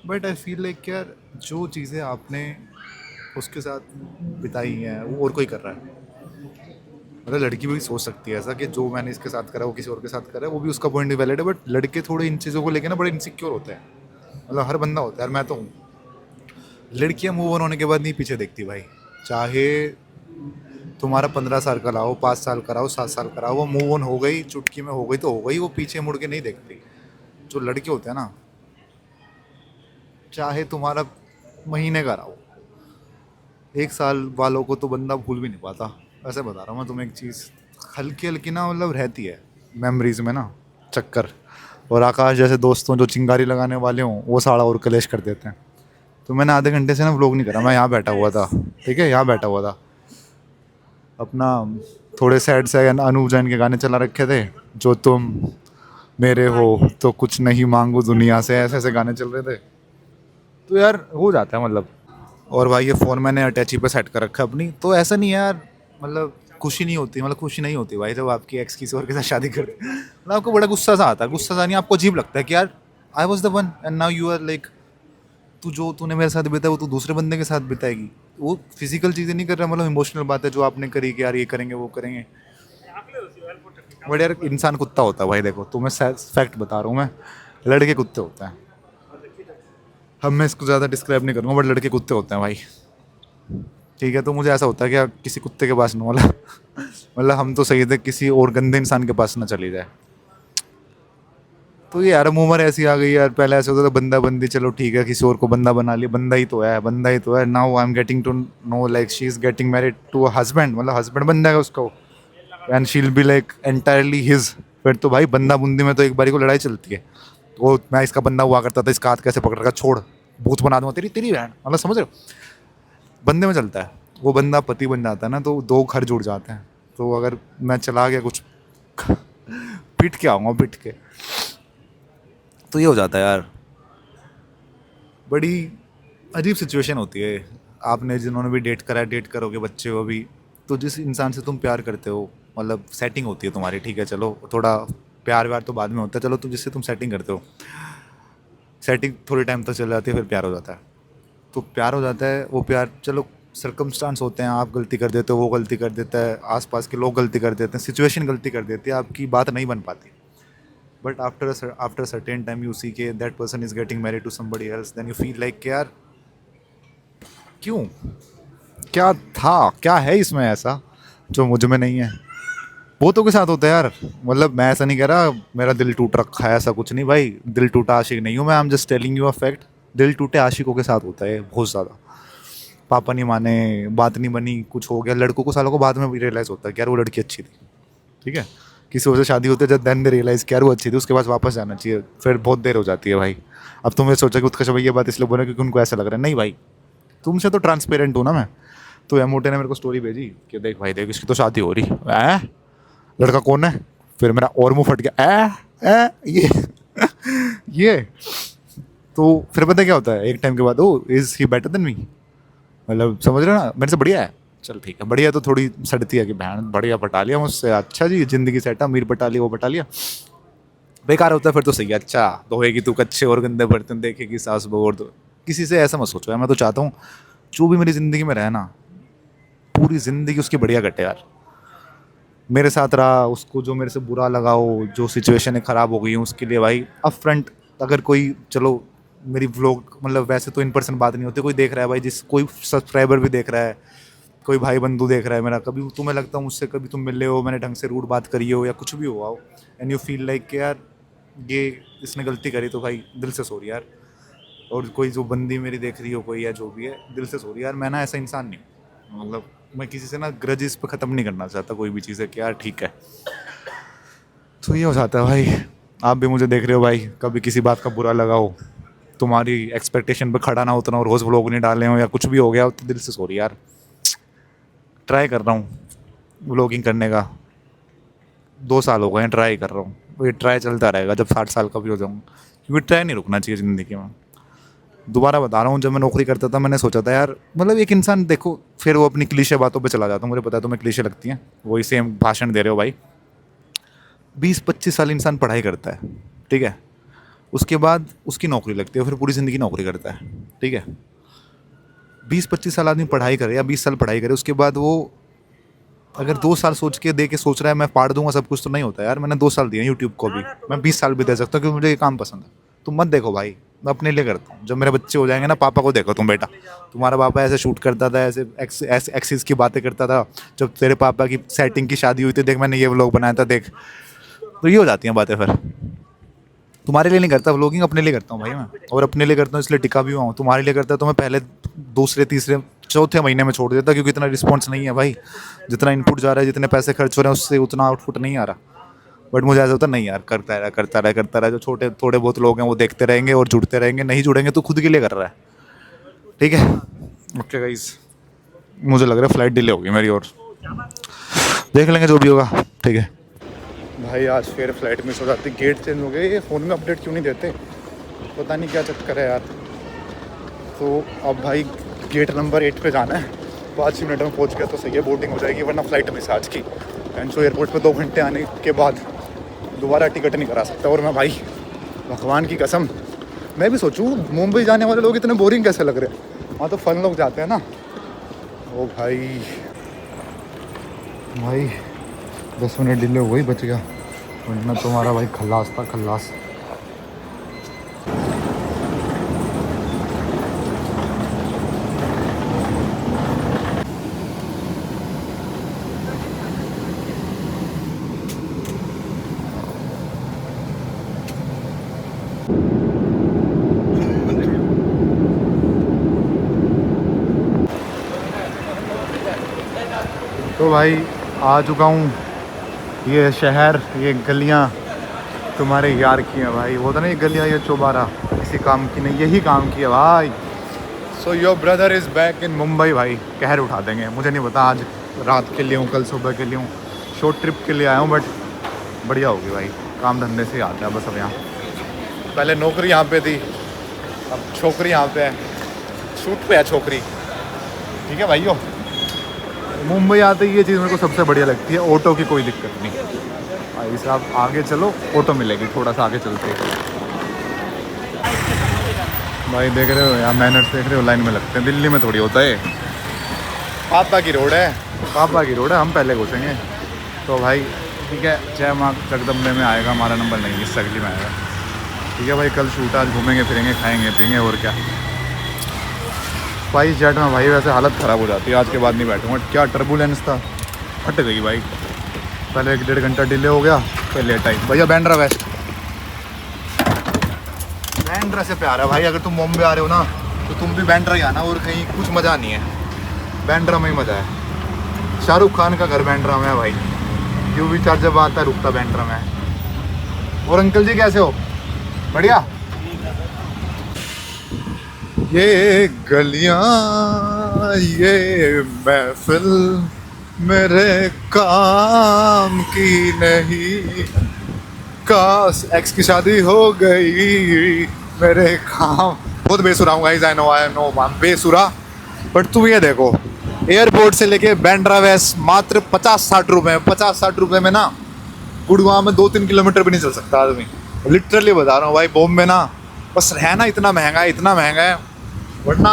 बट आई फील लाइक यार, जो चीज़ें आपने उसके साथ बिताई हैं वो और कोई कर रहा है, मतलब लड़की भी सोच सकती है ऐसा कि जो मैंने इसके साथ करा वो किसी और के साथ करा है, वो भी उसका पॉइंट वैलिड है। बट लड़के थोड़े इन चीज़ों को लेकर ना बड़े इनसिक्योर होते हैं, मतलब हर बंदा होता है यार, मैं तो हूँ। लड़कियाँ मूव ऑन होने के बाद नहीं पीछे देखती भाई, चाहे तुम्हारा 15 साल का रहो, 5 साल का रहो, 7 साल का रहो, वो मूव ऑन हो गई, चुटकी में हो गई तो हो गई, वो पीछे मुड़ के नहीं देखती। जो लड़के होते हैं ना, चाहे तुम्हारा महीने का रहो, 1 साल वालों को तो बंदा भूल भी नहीं पाता। ऐसे बता रहा हूँ मैं तुम्हें एक चीज़, हल्की हल्की ना मतलब रहती है मेमोरीज में ना चक्कर। और आकाश जैसे दोस्तों जो चिंगारी लगाने वाले हों, वो साड़ा और कलेश कर देते हैं। तो मैंने आधे घंटे से ना व्लॉग नहीं करा, मैं यहाँ बैठा हुआ था, ठीक है, यहाँ बैठा हुआ था अपना, थोड़े सैड से अनूप जैन के गाने चला रखे थे, जो तुम मेरे हो तो कुछ नहीं मांगू दुनिया से, ऐसे ऐसे गाने चल रहे थे। तो यार हो जाता है मतलब। और भाई ये फ़ोन मैंने अटैची पे सेट कर रखा है अपनी, तो ऐसा नहीं है यार, मतलब खुशी नहीं होती, मतलब खुशी नहीं होती भाई जब आपकी एक्स किसी और के साथ शादी करती है, मतलब आपको बड़ा गुस्सा सा आता है, गुस्सा सा नहीं, आपको अजीब लगता है कि यार I was the one and now you are like, तू जो तूने मेरे साथ बिताया वो तू दूसरे बंदे के साथ बिताएगी। वो फिजिकल चीज़ें नहीं कर रहा, मतलब इमोशनल बात है जो आपने करी कि यार ये करेंगे वो करेंगे। बट यार इंसान कुत्ता होता है भाई, देखो तुम्हें फैक्ट बता रहा हूँ मैं, लड़के कुत्ते होते हैं, हम मैं इसको ज़्यादा डिस्क्राइब नहीं करूँगा, बट लड़के कुत्ते होते हैं भाई, ठीक है। तो मुझे ऐसा होता है कि यार किसी कुत्ते के पास ना, मतलब हम तो सही थे, किसी और गंदे इंसान के पास ना चली जाए। तो ये यार अब उम्र ऐसी आ गई यार, पहले ऐसा होता था बंदा बंदी, चलो ठीक है किसी और को बंदा बना लिया, बंदा ही तो है, बंदा ही तो है। Now I am getting to know like she is getting married to a husband, मतलब हस्बैंड बन जाएगा उसका, and she will be like entirely his. फिर तो भाई बंदा बुंदी में तो एक बारी को लड़ाई चलती है। वो मैं इसका बंदा हुआ करता था, इसका हाथ कैसे पकड़ रखा, छोड़ भूत बना दूंगा तेरी तेरी बहन, मतलब समझ रहे हो, बंदे में चलता है। वो बंदा पति बन जाता है ना, तो दो घर जुड़ जाते हैं। तो अगर मैं चला गया कुछ पीट के आऊँगा, पीट के, तो ये हो जाता है यार। बड़ी अजीब सिचुएशन होती है। आपने जिन्होंने भी डेट करा है, डेट करोगे बच्चे हो भी, तो जिस इंसान से तुम प्यार करते हो, मतलब सेटिंग होती है तुम्हारी, ठीक है चलो थोड़ा प्यार व्यार तो बाद में होता है, चलो तुम जिससे तुम सेटिंग करते हो, सेटिंग थोड़ी टाइम तक चल जाती है, फिर प्यार हो जाता है। तो प्यार हो जाता है, वो प्यार चलो सर्कमस्टांस होते हैं, आप गलती कर देते हो, वो गलती कर देता है, आसपास के लोग गलती कर देते हैं, सिचुएशन गलती कर देती है, आपकी बात नहीं बन पाती। But after certain time you see के that person is getting married to somebody else, then you feel like यार क्यों, क्या था, क्या है इसमें ऐसा जो मुझ में नहीं है। बहुतों के साथ होता है यार, मतलब मैं ऐसा नहीं कह रहा मेरा दिल टूट रखा है, ऐसा कुछ नहीं भाई, दिल टूटा आशिक नहीं हूँ मैं, I am just telling you a fact. दिल टूटे आशिकों के साथ होता है बहुत ज़्यादा। पापा नहीं माने, बात नहीं बनी, कुछ हो गया, लड़कों को सालों को बाद में रियलाइज़ होता है कि यार वो लड़की अच्छी थी, ठीक है, किसी वजह से शादी होती है, जब देन दे रियलाइज़ कि यार वो अच्छी थी, उसके पास वापस जाना चाहिए, फिर बहुत देर हो जाती है भाई। अब तुमने सोचा कि उत्कर्ष भाई ये बात इसलिए बोला क्योंकि उनको ऐसा लग रहा है, नहीं भाई तुमसे तो ट्रांसपेरेंट हूँ ना मैं। तो एमोटे ने मेरे को स्टोरी भेजी कि देख भाई देख इसकी तो शादी हो रही है, लड़का कौन है, फिर मेरा और मुंह फट गया, ये ये। तो फिर पता क्या होता है एक टाइम के बाद, oh is he better than me, मतलब समझ रहे हो ना, मेरे से बढ़िया है, चल ठीक है, बढ़िया तो थोड़ी सड़ती है कि बहन बढ़िया पटा लिया मुझसे, अच्छा जी ज़िंदगी सेट है, अमीर पटा लिया, वो पटा लिया, बेकार होता है फिर तो सही है, अच्छा धोएगी तू कच्चे और गंदे बर्तन, देखेगी सास बहू और, तो किसी से ऐसा मत सोचो यार। मैं तो चाहता हूँ जो भी मेरी ज़िंदगी में रहे ना, पूरी ज़िंदगी उसकी बढ़िया कटे यार, मेरे साथ रहा, उसको जो मेरे से बुरा लगा हो, जो सिचुएशन ख़राब हो गई है उसके लिए भाई अप फ्रंट, अगर कोई चलो मेरी व्लॉग, मतलब वैसे तो इन पर्सन बात नहीं होती, कोई देख रहा है भाई, जिस कोई सब्सक्राइबर भी देख रहा है, कोई भाई बंधु देख रहा है मेरा, कभी तुम्हें लगता हूँ मुझसे, कभी तुम मिले हो, मैंने ढंग से रूड बात करी हो या कुछ भी हुआ हो, एंड यू फील लाइक यार ये इसने गलती करी, तो भाई दिल से सॉरी यार। और कोई जो बंदी मेरी देख रही हो कोई या जो भी है, दिल से सॉरी यार, मैं ना ऐसा इंसान नहीं हूँ, मतलब मैं किसी से ना ग्रजेस पे ख़त्म नहीं करना चाहता कोई भी चीज़ है कि यार ठीक है। तो ये हो जाता है भाई, आप भी मुझे देख रहे हो भाई, कभी किसी बात का बुरा लगा हो, तुम्हारी एक्सपेक्टेशन पे खड़ा ना उतना और रोज़ व्लॉग नहीं डाले हो या कुछ भी हो गया हो, तो दिल से सॉरी यार। ट्राई कर रहा हूँ व्लॉगिंग करने का, 2 साल हो गए हैं ट्राई कर रहा हूँ, ये ट्राई चलता रहेगा जब 60 साल का भी हो जाऊँ, क्योंकि ट्राई नहीं रुकना चाहिए ज़िंदगी में। दोबारा बता रहा हूँ, जब मैं नौकरी करता था मैंने सोचा था यार, मतलब एक इंसान देखो, फिर वो अपनी क्लीशे बातों पे चला जाता हूँ, मुझे पता है तुम्हें क्लीशे लगती हैं, वही सेम भाषण दे रहे हो भाई। 20-25 साल इंसान पढ़ाई करता है, ठीक है, उसके बाद उसकी नौकरी लगती है, फिर पूरी ज़िंदगी नौकरी करता है, ठीक है। 20-25 साल आदमी पढ़ाई करे या 20 साल पढ़ाई करे, उसके बाद वो अगर 2 साल सोच के दे के सोच रहा है मैं पाड़ दूंगा सब कुछ, तो नहीं होता यार। मैंने 2 साल दिए यूट्यूब को भी, मैं 20 साल भी दे सकता हूँ क्योंकि मुझे ये काम पसंद है। तुम मत देखो भाई, मैं अपने लिए करता हूँ। जब मेरे बच्चे हो जाएंगे ना, पापा को देखो तुम बेटा, तुम्हारा पापा ऐसे शूट करता था, ऐसे एक्सिस की बातें करता था, जब तेरे पापा की सेटिंग की शादी हुई थी, देख मैंने ये व्लॉग बनाया था देख। तो ये हो जाती हैं बातें। फिर तुम्हारे लिए नहीं करता व्लॉगिंग, अपने लिए करता हूँ भाई मैं, और अपने लिए करता हूँ इसलिए टिका भी हुआ हूँ। तुम्हारे लिए करता तो मैं पहले 2, 3, 4 महीने में छोड़ देता, क्योंकि इतना रिस्पॉन्स नहीं है भाई, जितना इनपुट जा रहा है, जितने पैसे खर्च हो रहे हैं उससे उतना आउटपुट नहीं आ रहा। बट मुझे ऐसा होता नहीं यार, करता रहा। जो छोटे थोड़े बहुत लोग हैं वो देखते रहेंगे और जुड़ते रहेंगे, नहीं जुड़ेंगे तो खुद के लिए कर रहा है, ठीक है। ओके गाइस, मुझे लग रहा है फ्लाइट डिले होगी मेरी, और देख लेंगे जो भी होगा, ठीक है भाई। आज फिर फ्लाइट मिस हो जाती, गेट चेंज हो गए, ये फ़ोन में अपडेट क्यों नहीं देते, पता नहीं क्या चक्कर है यार। तो अब भाई गेट नंबर 8 पे जाना है, 5 मिनट में पहुंच गया तो सही है, बोर्डिंग हो जाएगी, वरना फ्लाइट मिस आज की। एंड सो एयरपोर्ट पे 2 घंटे आने के बाद दोबारा टिकट नहीं करा सकता। और मैं भाई भगवान की कसम, मैं भी सोचूं मुंबई जाने वाले लोग इतने बोरिंग कैसे लग रहे हैं, वहाँ तो फन लोग जाते हैं ना। ओ भाई 10 मिनट डिले हो गई, बच गया, वरना तुम्हारा भाई खल्लास था, खल्लास। तो भाई आ चुका हूँ, ये शहर, ये गलियाँ तुम्हारे यार की हैं भाई। वो था ना ये गलियाँ, ये चौबारा किसी काम की नहीं, यही काम की है भाई। So your brother is back in Mumbai भाई। कहर उठा देंगे, मुझे नहीं पता आज रात के लिए हूँ कल सुबह के लिए हूँ, शॉर्ट ट्रिप के लिए आया हूँ, बट बढ़िया होगी भाई। काम धंधे से आता है बस अब यहाँ। पहले नौकरी यहाँ पे थी, अब छोकरी यहाँ पे है, शूट पे है छोकरी। ठीक है भाइयों, मुंबई आते ही ये चीज़ मेरे को सबसे बढ़िया लगती है, ऑटो की कोई दिक्कत नहीं भाई साहब। आगे चलो ऑटो मिलेगी, थोड़ा सा आगे चलते भाई। देख रहे हो यहाँ मैनर्स, देख रहे हो लाइन में लगते हैं। दिल्ली में थोड़ी होता है, पापा की रोड है, पापा की रोड है, हम पहले घुसेंगे। तो भाई ठीक है, जय माँ जगदम्बे में आएगा हमारा नंबर, नहीं इस अगली में आएगा। ठीक है भाई, कल शूट, आज घूमेंगे फिरेंगे, खाएंगे पीएंगे और क्या। स्पाइस जेट में भाई वैसे हालत ख़राब हो जाती है, आज के बाद नहीं बैठूँगा। क्या टर्बुलेंस था, फट गई भाई। पहले 1-1.5 घंटा डिले हो गया, फिर लेट आई। भैया बैंड्रा वेस्ट, बैंड्रा से प्यार है भाई। अगर तुम बॉम्बे आ रहे हो ना तो तुम भी बैंड्रा ही आना, और कहीं कुछ मज़ा नहीं है, बैंड्रा में ही मज़ा है। शाहरुख खान का घर बैंड्रा में है भाई, यूवी चार्ज जब आता है रुकता बैंड्रा में है। और अंकल जी कैसे हो? बढ़िया। ये गलियां ये महफिल मेरे काम की नहीं, काश एक्स की शादी हो गई मेरे काम। बहुत बेसुरा हूँ गाइस, आई नो बेसुरा। बट तुम ये देखो, एयरपोर्ट से लेके बैंड्रा वेस्ट मात्र 50-60 रुपये, 50-60 रुपये में ना गुड़गांव में 2-3 किलोमीटर भी नहीं चल सकता आदमी। लिटरली बता रहा हूँ भाई, बॉम्बे ना बस रहना इतना महंगा है, इतना महंगा है। वरना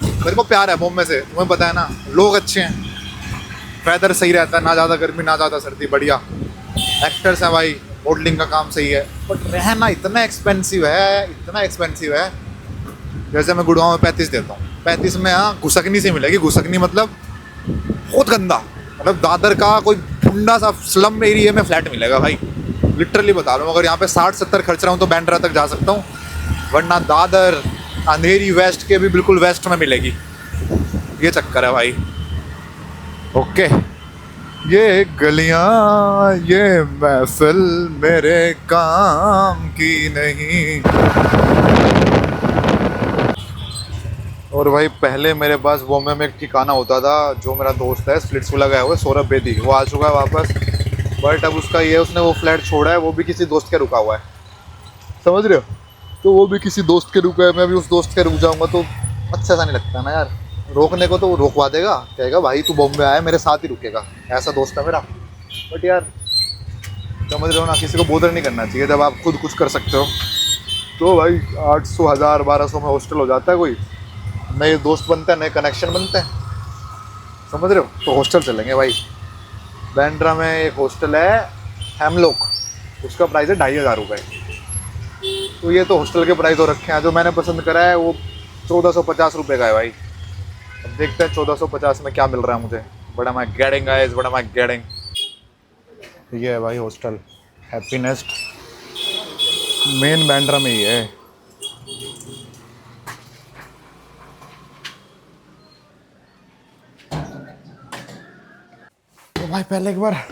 मेरे को प्यार है बॉम्बे से, तुम्हें पता है ना, लोग अच्छे हैं, वेदर सही रहता है, ना ज़्यादा गर्मी ना ज़्यादा सर्दी, बढ़िया एक्टर्स हैं भाई, मॉडलिंग का काम सही है। बट रहना इतना एक्सपेंसिव है, इतना एक्सपेंसिव है। जैसे मैं गुड़गांव में 35 देता हूँ, 35 में यहाँ घुसकनी से मिलेगी। घुसकनी मतलब बहुत गंदा, मतलब दादर का कोई ठंडा सा स्लम एरिया में फ्लैट मिलेगा भाई। लिटरली बता रहा हूँ, अगर यहाँ पे 60-70 खर्च रहा हूँ तो बैंड्रा तक जा सकता हूँ, वरना दादर अंधेरी वेस्ट के भी बिल्कुल वेस्ट में मिलेगी। ये चक्कर है भाई। ओके, ये गलियां ये महफिल मेरे काम की नहीं। और भाई पहले मेरे पास बॉम्बे में एक ठिकाना होता था, जो मेरा दोस्त है स्प्लिट्सविला गया हुआ है, सौरभ बेदी, वो आ चुका है वापस। बट अब उसका ये, उसने वो फ्लैट छोड़ा है, वो भी किसी दोस्त के रुका हुआ है, समझ रहे हो? तो वो भी किसी दोस्त के रुका है, मैं भी उस दोस्त के रुक जाऊंगा तो अच्छा सा नहीं लगता ना यार। रोकने को तो वो रोकवा देगा, कहेगा भाई तू बॉम्बे आया मेरे साथ ही रुकेगा, ऐसा दोस्त है मेरा। बट यार समझ रहे हो ना, किसी को बोदर नहीं करना चाहिए जब आप खुद कुछ कर सकते हो। तो भाई 800, 1000, 1200 में हॉस्टल हो जाता है, कोई नए दोस्त बनते हैं, नए कनेक्शन बनते हैं, समझ रहे हो? तो हॉस्टल चलेंगे भाई। बैंड्रा में एक हॉस्टल है हेमलॉक, उसका प्राइस है 2500 रुपये। तो ये तो हॉस्टल के प्राइस हो रखे हैं, जो मैंने पसंद करा है वो 1450 रुपये का है भाई। अब देखते हैं 1450 में क्या मिल रहा है मुझे। बड़ा मैं गेटिंग गाइस, बड़ा मैं गेटिंग। ये है भाई हॉस्टल हैप्पीनेस्ट, मेन बैंड्रा में ही है। तो भाई पहले एक बार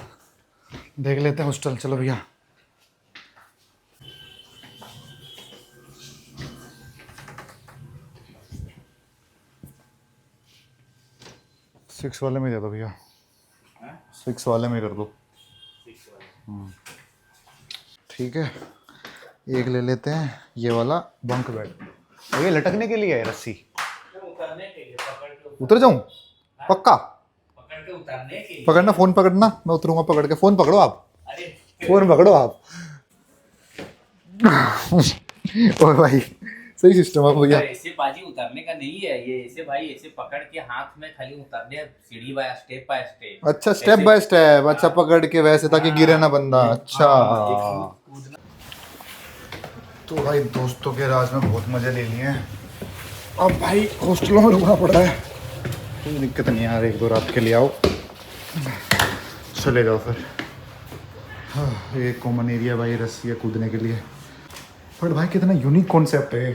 देख लेते हैं हॉस्टल, चलो भैया। सिक्स वाले में दे दो भैया, 6 वाले में कर दो। ठीक है, एक ले लेते हैं ये वाला बंक बेड। ये लटकने के लिए है रस्सी, उतर जाऊं पक्का? पकड़ना, फोन पकड़ना, मैं उतरूंगा पकड़ के। फोन पकड़ो आप, फोन पकड़ो आप। ओए भाई सही सिस्टम है भैया। ऐसे बाजी उतरने का नहीं है ये, ऐसे भाई ऐसे पकड़ के हाथ में खाली उतरने, सीढ़ी बाय स्टेप बाय स्टेप। अच्छा स्टेप बाय स्टेप, अच्छा पकड़ के वैसे ताकि गिरे ना बंदा। अच्छा तो भाई दोस्तों के राज में बहुत मजे ले लिए हैं। अब भाई हॉस्टलों में रुकना पड़ रहा है, कोई दिक्कत नहीं यार, 1-2 रात के लिए आओ चले जाओ फिर। हाँ, ये कॉमन एरिया भाई, रस्सी है कूदने के लिए। बट भाई कितना यूनिक कॉन्सेप्ट है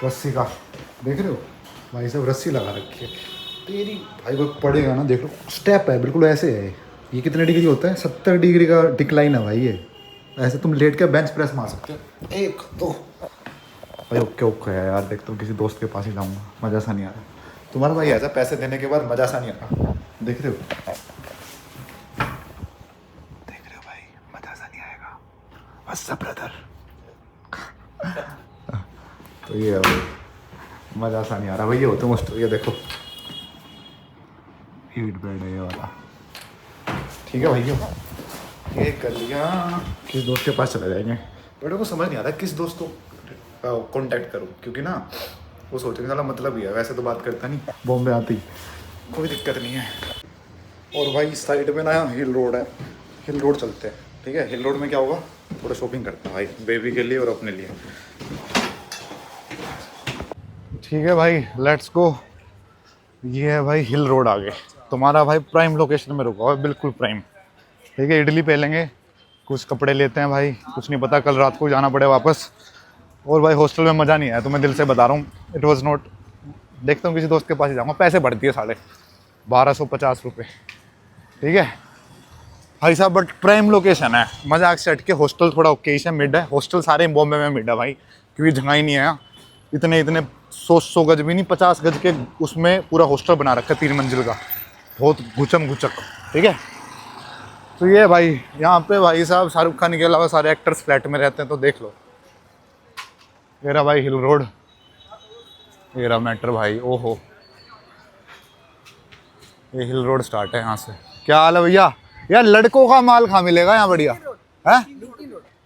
रस्सी का, देख रहे हो भाई साहब, रस्सी लगा रखी है। तेरी भाई वो पड़ेगा ना, देख लो स्टेप है बिल्कुल ऐसे है। ये कितने डिग्री होता है? 70 डिग्री का डिक्लाइन है भाई ये। ऐसे तुम लेट के बेंच प्रेस मार सकते हो। एक दो भाई ओके ओके है यार। देख तुम किसी दोस्त के पास ही जाऊँगा, मज़ा सा नहीं आ रहा। तुम्हारा भाई ऐसा पैसे देने के बाद मज़ा सा नहीं आ रहा। देख रहे हो भाई, मज़ा सा नहीं आएगा। What's up brother. तो ये है भाई, मज़ा सा नहीं आ रहा भाई। ये होते मस्त। ये देखो हीट बेड है ये वाला। ठीक है भैया, ये कर लिया। किस दोस्त के पास चले जाएंगे? बट को समझ नहीं आ रहा किस दोस्त को कांटेक्ट करूँ, क्योंकि ना वो सोचेंगे साला मतलब ही है, वैसे तो बात करता नहीं। बॉम्बे आती कोई दिक्कत नहीं है। और भाई साइड में ना हिल रोड है, हिल रोड चलते हैं। ठीक है, हिल रोड में क्या होगा, थोड़ा शॉपिंग करते हैं भाई, बेबी के लिए और अपने लिए। ठीक है भाई, लेट्स गो। ये है भाई हिल रोड आगे। तुम्हारा भाई प्राइम लोकेशन में रुका हुआ है, बिल्कुल प्राइम। ठीक है, इडली पे लेंगे, कुछ कपड़े लेते हैं भाई, कुछ नहीं पता कल रात को जाना पड़े वापस। और भाई हॉस्टल में मज़ा नहीं आया, तो मैं दिल से बता रहा हूँ, इट वॉज नॉट। देखता हूँ किसी दोस्त के पास ही जाऊँगा। पैसे बढ़ती है 1250 रुपये। ठीक है भाई साहब, बट प्राइम लोकेशन है। मजाक से हट के हॉस्टल थोड़ा ओके है, मिड है। हॉस्टल सारे बॉम्बे में मिड है भाई, क्योंकि जगह ही नहीं है यहाँ। इतने 100 गज भी नहीं, 50 गज के उसमें पूरा हॉस्टल बना रखा है 3 मंजिल का, बहुत घुचम घुचक। ठीक है, तो ये भाई यहाँ पे भाई साहब शाहरुख खान के अलावा सारे एक्टर्स फ्लैट में रहते हैं, तो देख लो। ये रहा भाई हिल रोड, ये रहा मेट्रो भाई। ओहो, ये हिल रोड स्टार्ट है यहाँ से। क्या हाल है भैया? यार लड़कों का माल कहाँ मिलेगा यहाँ बढ़िया है?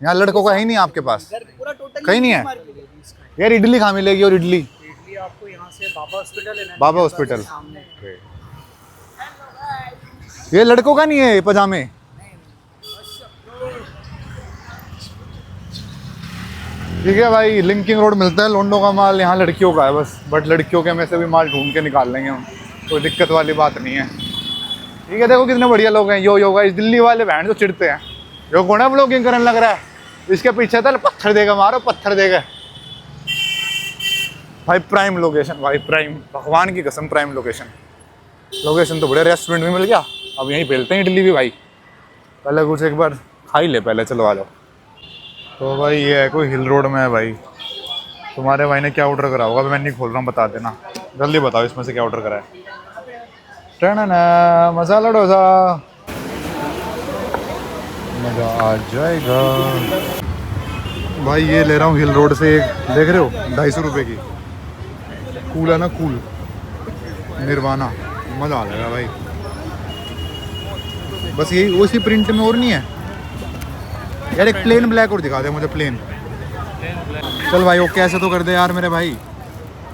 यहाँ लड़कों का है ही नहीं आपके पास? कहीं नहीं है यार। इडली कहाँ मिलेगी? और इडली आपको यहाँ से बाबा हॉस्पिटल है ना, बाबा हॉस्पिटल। ये लड़कों का नहीं है ये पजामे? ठीक है भाई, लिंकिंग रोड मिलता है लोंडो का माल, यहाँ लड़कियों का है बस। बट लड़कियों के में से भी माल ढूंढ के निकाल लेंगे हम, कोई दिक्कत वाली बात नहीं है। ठीक है, देखो कितने बढ़िया लोग हैं। यो गाइस, दिल्ली वाले बहन जो चिढ़ते हैं, यो कौन है ब्लॉगिंग करने लग रहा है, इसके पीछे था पत्थर देगा, मारो पत्थर देगा भाई। प्राइम लोकेशन भाई, प्राइम, भगवान की कसम प्राइम लोकेशन। लोकेशन तो बढ़िया, रेस्टोरेंट भी मिल गया। अब यहीं बेलते हैं इडली भी भाई। पहले कुछ एक बार खा ही ले पहले, चलो आ जाओ। तो भाई ये है कोई हिल रोड में है भाई। तुम्हारे भाई ने क्या ऑर्डर करा होगा? मैं नहीं खोल रहा हूँ, बता देना जल्दी, बताओ इसमें से क्या ऑर्डर करा है। टना मसाला डोसा, मज़ा आ जाएगा भाई। ये ले रहा हूँ हिल रोड से एक, देख रहे हो 250 रुपये की। कूल है ना, कूल निर्वाणा, मज़ा आ जाएगा भाई। बस यही उसी प्रिंट में और नहीं है यार। एक प्लेन ब्लैक और दिखा दे मुझे, प्लेन। चल भाई ओके, ऐसे तो कर दे यार मेरे भाई,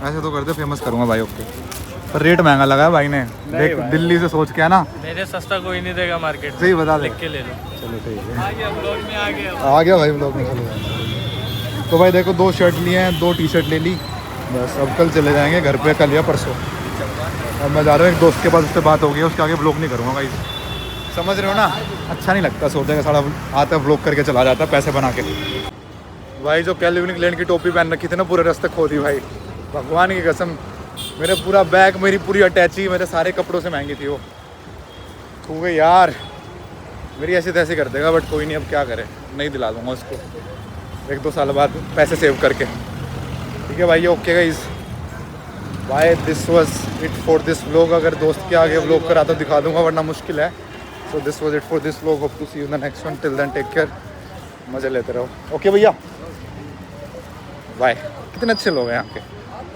ऐसे तो कर दे, फेमस करूँगा भाई। ओके, पर रेट महंगा लगा है भाई ने, देख दिल्ली से सोच के है ना। मेरे सस्ता कोई नहीं देगा मार्केट में, सही बता दे, लिख के ले लो। चलो ठीक है, आ गया ब्लॉग में, आ गया भाई ब्लॉग में। चलो तो भाई देखो 2 शर्ट लिए हैं, 2 टी शर्ट ले ली बस। अब कल चले जाएंगे घर पे, कल या परसों। अब मैं जा रहा हूँ एक दोस्त के पास, उससे बात हो गई, उसके आगे ब्लॉग नहीं करूँगा भाई, समझ रहे हो ना। अच्छा नहीं लगता, सोचेगा सारा आता है व्लॉग करके चला जाता है पैसे बना के। भाई जो कैल्विन क्लेन की टोपी पहन रखी थी ना, पूरे रास्ते खो दी भाई, भगवान की कसम। मेरे पूरा बैग, मेरी पूरी अटैची, मेरे सारे कपड़ों से महंगी थी वो, खो गई यार। मेरी ऐसी तैसी कर देगा, बट कोई नहीं, अब क्या करे, नहीं दिला दूंगा उसको 1-2 साल बाद पैसे सेव करके। ठीक है भाई, ये ओके गाइस भाई, this was it for this vlog. अगर दोस्त के आगे व्लॉग करा तो दिखा दूंगा, वरना मुश्किल है। So this was it for this vlog. Hope to see you in the next one. Till then, take care. मज़े लेते रहो। ओके भैया, बाय। कितने अच्छे लोग हैं यहाँ के।